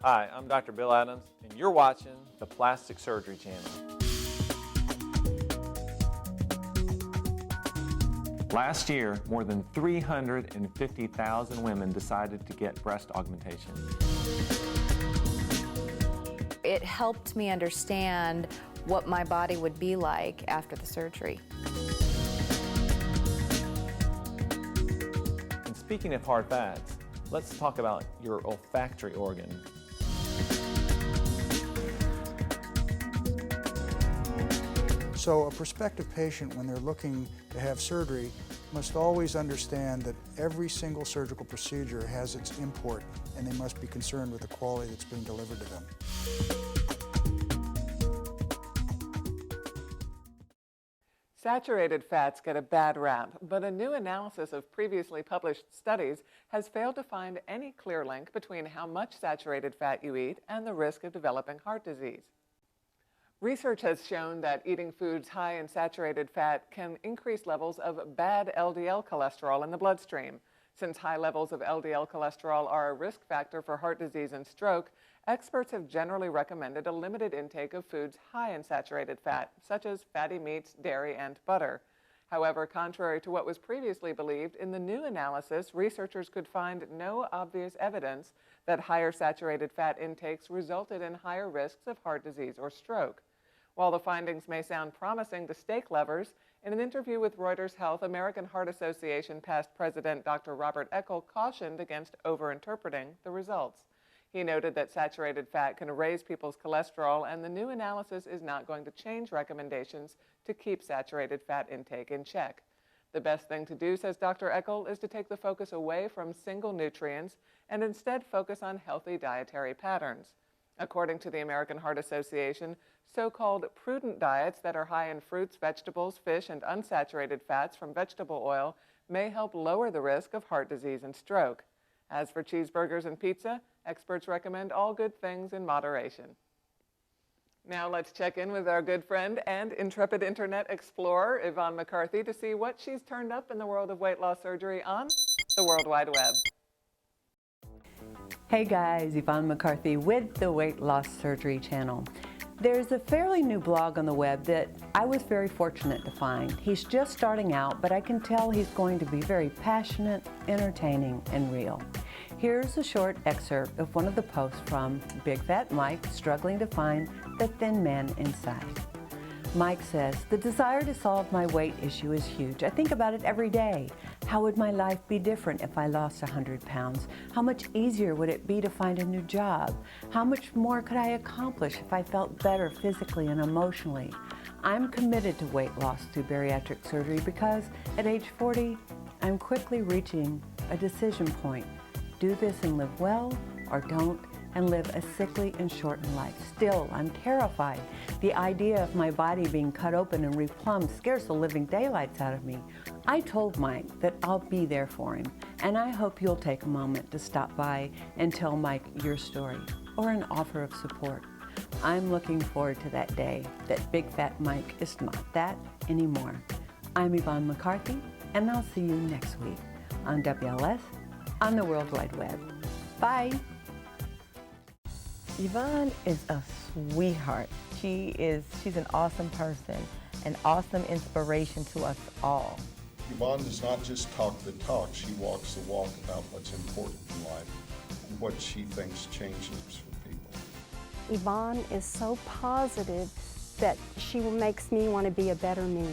Hi, I'm Dr. Bill Adams, and you're watching the Plastic Surgery Channel. Last year, more than 350,000 women decided to get breast augmentation. It helped me understand what my body would be like after the surgery. And speaking of hard fats, let's talk about your olfactory organ. So a prospective patient, when they're looking to have surgery, must always understand that every single surgical procedure has its import, and they must be concerned with the quality that's being delivered to them. Saturated fats get a bad rap, but a new analysis of previously published studies has failed to find any clear link between how much saturated fat you eat and the risk of developing heart disease. Research has shown that eating foods high in saturated fat can increase levels of bad LDL cholesterol in the bloodstream. Since high levels of LDL cholesterol are a risk factor for heart disease and stroke, experts have generally recommended a limited intake of foods high in saturated fat, such as fatty meats, dairy, and butter. However, contrary to what was previously believed, in the new analysis, researchers could find no obvious evidence that higher saturated fat intakes resulted in higher risks of heart disease or stroke. While the findings may sound promising to steak lovers, in an interview with Reuters Health, American Heart Association past president Dr. Robert Eckel cautioned against overinterpreting the results. He noted that saturated fat can raise people's cholesterol, and the new analysis is not going to change recommendations to keep saturated fat intake in check. The best thing to do, says Dr. Eckel, is to take the focus away from single nutrients and instead focus on healthy dietary patterns. According to the American Heart Association, so-called prudent diets that are high in fruits, vegetables, fish, and unsaturated fats from vegetable oil may help lower the risk of heart disease and stroke. As for cheeseburgers and pizza, experts recommend all good things in moderation. Now let's check in with our good friend and intrepid internet explorer, Yvonne McCarthy, to see what she's turned up in the world of weight loss surgery on the World Wide Web. Hey guys, Yvonne McCarthy with the Weight Loss Surgery Channel. There's a fairly new blog on the web that I was very fortunate to find. He's just starting out, but I can tell he's going to be very passionate, entertaining, and real. Here's a short excerpt of one of the posts from Big Fat Mike struggling to find the thin man inside. Mike says, the desire to solve my weight issue is huge. I think about it every day. How would my life be different if I lost 100 pounds? How much easier would it be to find a new job? How much more could I accomplish if I felt better physically and emotionally? I'm committed to weight loss through bariatric surgery because at age 40, I'm quickly reaching a decision point. Do this and live well, or don't, and live a sickly and shortened life. Still, I'm terrified. The idea of my body being cut open and replumbed scares the living daylights out of me. I told Mike that I'll be there for him, and I hope you'll take a moment to stop by and tell Mike your story, or an offer of support. I'm looking forward to that day that Big Fat Mike is not that anymore. I'm Yvonne McCarthy, and I'll see you next week on WLS on the World Wide Web. Bye. Yvonne is a sweetheart. She's an awesome person, an awesome inspiration to us all. Yvonne does not just talk the talk, she walks the walk about what's important in life and what she thinks changes for people. Yvonne is so positive that she makes me want to be a better me.